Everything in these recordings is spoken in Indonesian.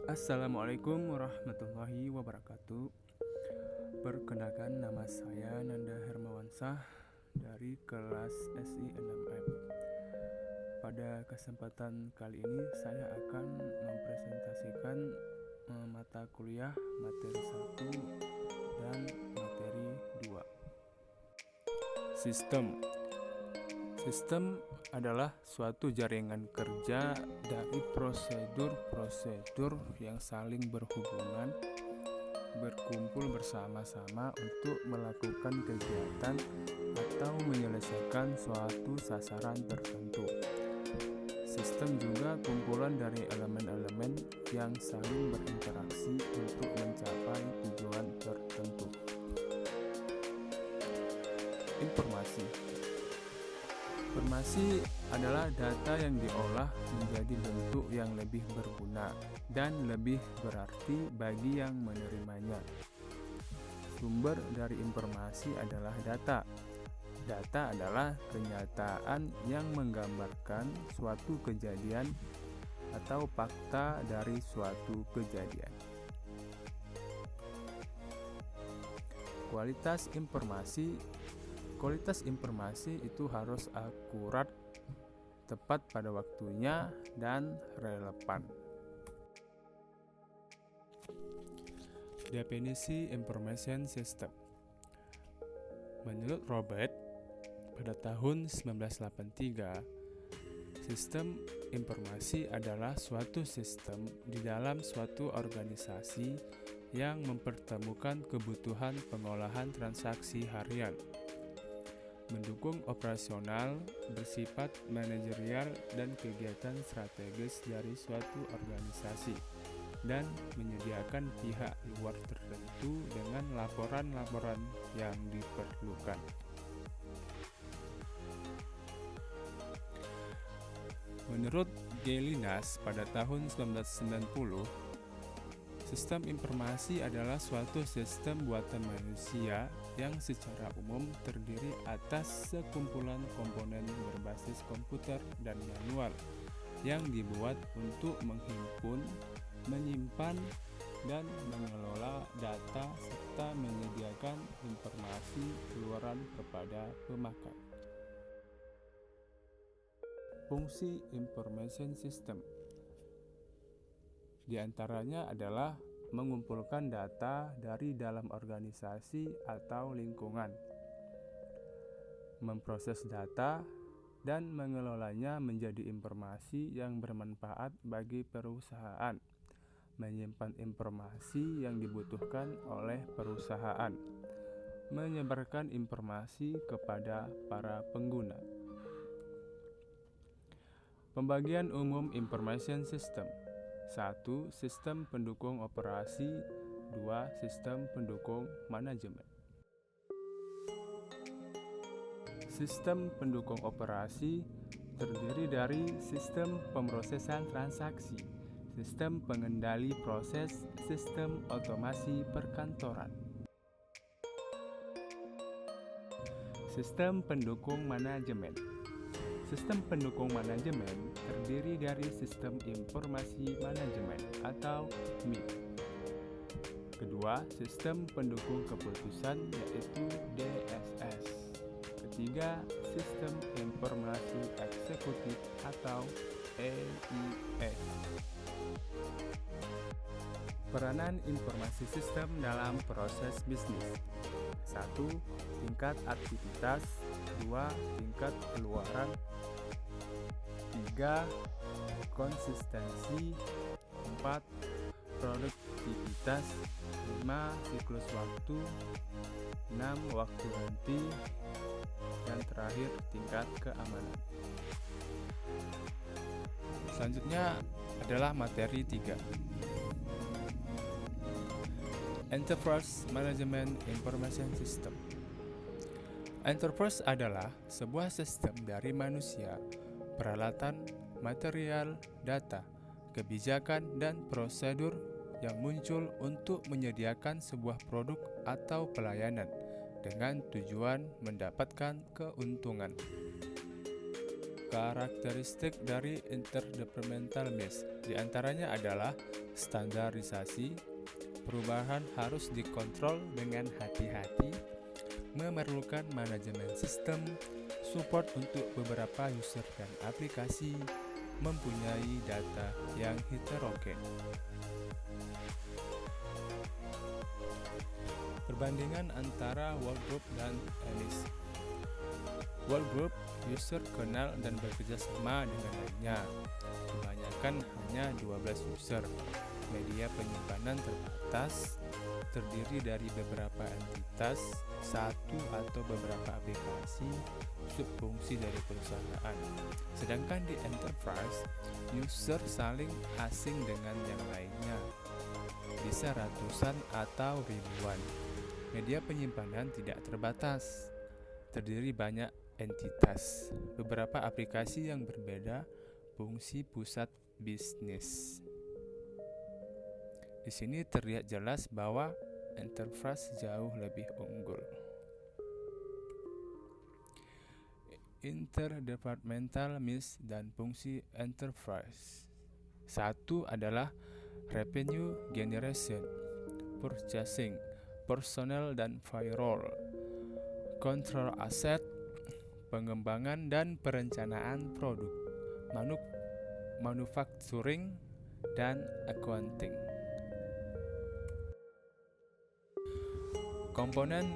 Assalamualaikum warahmatullahi wabarakatuh. Perkenalkan, nama saya Nanda Hermawansah dari kelas SI 6F. Pada kesempatan kali ini saya akan mempresentasikan mata kuliah materi 1 dan materi 2. Sistem adalah suatu jaringan kerja dari prosedur-prosedur yang saling berhubungan, berkumpul bersama-sama untuk melakukan kegiatan atau menyelesaikan suatu sasaran tertentu. Sistem juga kumpulan dari elemen-elemen yang saling berinteraksi untuk mencapai tujuan tertentu. Informasi adalah data yang diolah menjadi bentuk yang lebih berguna dan lebih berarti bagi yang menerimanya. Sumber dari informasi adalah data. Data adalah kenyataan yang menggambarkan suatu kejadian atau fakta dari suatu kejadian. Kualitas informasi itu harus akurat, tepat pada waktunya, dan relevan. Definisi Information System. Menurut Robert, pada tahun 1983, sistem informasi adalah suatu sistem di dalam suatu organisasi yang mempertemukan kebutuhan pengolahan transaksi harian, mendukung operasional, bersifat manajerial dan kegiatan strategis dari suatu organisasi, dan menyediakan pihak luar tertentu dengan laporan-laporan yang diperlukan. Menurut Gelinas pada tahun 1990, sistem informasi adalah suatu sistem buatan manusia yang secara umum terdiri atas sekumpulan komponen berbasis komputer dan manual yang dibuat untuk menghimpun, menyimpan, dan mengelola data serta menyediakan informasi keluaran kepada pemakai. Fungsi Information System di antaranya adalah mengumpulkan data dari dalam organisasi atau lingkungan, memproses data, dan mengelolanya menjadi informasi yang bermanfaat bagi perusahaan, menyimpan informasi yang dibutuhkan oleh perusahaan, menyebarkan informasi kepada para pengguna. Pembagian umum Information System. 1. Sistem pendukung operasi. 2. Sistem pendukung manajemen. Sistem pendukung operasi terdiri dari sistem pemrosesan transaksi, sistem pengendali proses, sistem otomasi perkantoran. Sistem pendukung manajemen. Sistem pendukung manajemen terdiri dari sistem informasi manajemen atau MIM. Kedua, sistem pendukung keputusan yaitu DSS. Ketiga, sistem informasi eksekutif atau EIS. Peranan informasi sistem dalam proses bisnis. 1. Tingkat aktivitas. 2. Tingkat keluaran. 3. Konsistensi. 4. Produktivitas. 5. Siklus waktu. 6. Waktu ganti. Dan terakhir, tingkat keamanan. Selanjutnya adalah materi 3. Enterprise Management Information System. Enterprise adalah sebuah sistem dari manusia, peralatan, material, data, kebijakan, dan prosedur yang muncul untuk menyediakan sebuah produk atau pelayanan dengan tujuan mendapatkan keuntungan. Karakteristik dari interdepartmental MIS di antaranya adalah standarisasi, perubahan harus dikontrol dengan hati-hati, memerlukan manajemen sistem, support untuk beberapa user dan aplikasi, mempunyai data yang heterogen. Perbandingan antara workgroup dan MIS. Workgroup, user kenal dan bekerja sama dengan lainnya. Kebanyakan hanya 12 user. Media penyimpanan terbatas, terdiri dari beberapa entitas, satu atau beberapa aplikasi, subfungsi dari perusahaan. Sedangkan di enterprise, user saling asing dengan yang lainnya. Bisa ratusan atau ribuan. Media penyimpanan tidak terbatas, terdiri banyak entitas, beberapa aplikasi yang berbeda, fungsi pusat bisnis. Di sini terlihat jelas bahwa enterprise jauh lebih unggul. Interdepartmental MIS dan fungsi enterprise. Satu adalah revenue generation, purchasing, personnel dan payroll, control asset, pengembangan dan perencanaan produk, manufacturing, dan accounting. Komponen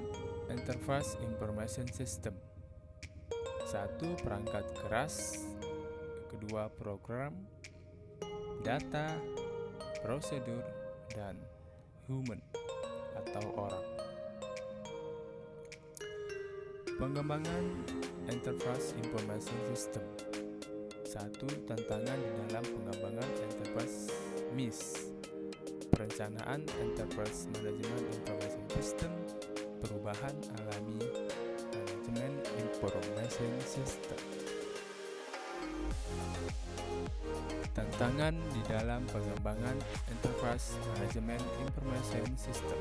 Enterprise Information System. 1. Perangkat keras. 2. Program, data, prosedur, dan human atau orang. Pengembangan Enterprise Information System. 1. Tantangan di dalam pengembangan Enterprise MIS. Perencanaan Enterprise Management Information System. Perubahan alami Management Information System. Tantangan di dalam pengembangan Enterprise Management Information System.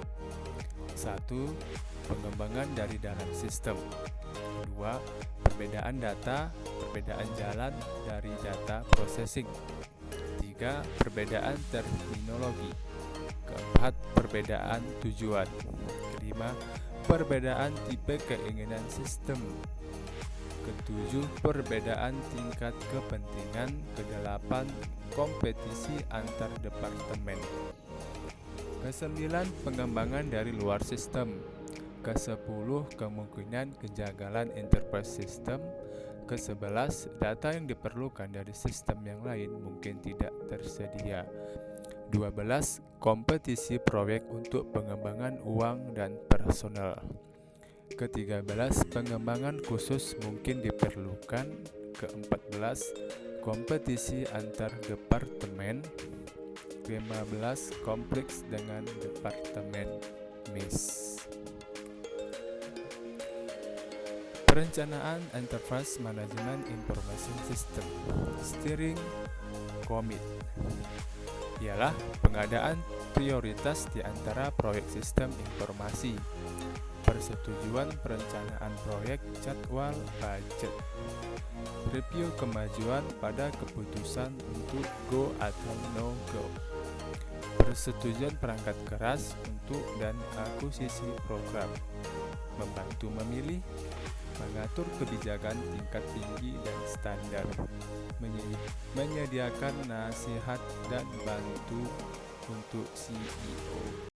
1. Pengembangan dari dalam sistem. 2. Perbedaan data, perbedaan jalan dari data processing. 3. Perbedaan terminologi. 4. Perbedaan tujuan. 5. Perbedaan tipe keinginan sistem. 7. Perbedaan tingkat kepentingan. 8. Kompetisi antar departemen. 9. Pengembangan dari luar sistem. 10. Kemungkinan kejagalan enterprise system. 11. Data yang diperlukan dari sistem yang lain mungkin tidak tersedia. 12. Kompetisi proyek untuk pengembangan uang dan personel. 13. Pengembangan khusus mungkin diperlukan. 14. Kompetisi antar departemen. 15. Kompleks dengan departemen MIS. Perencanaan Enterprise Management Information System. Steering Committee ialah pengadaan prioritas di antara proyek sistem informasi, persetujuan perencanaan proyek, jadwal, budget, review kemajuan pada keputusan untuk go atau no go, persetujuan perangkat keras untuk dan akuisisi program, membantu memilih, mengatur kebijakan tingkat tinggi dan standar, menyediakan nasihat dan bantu untuk CEO.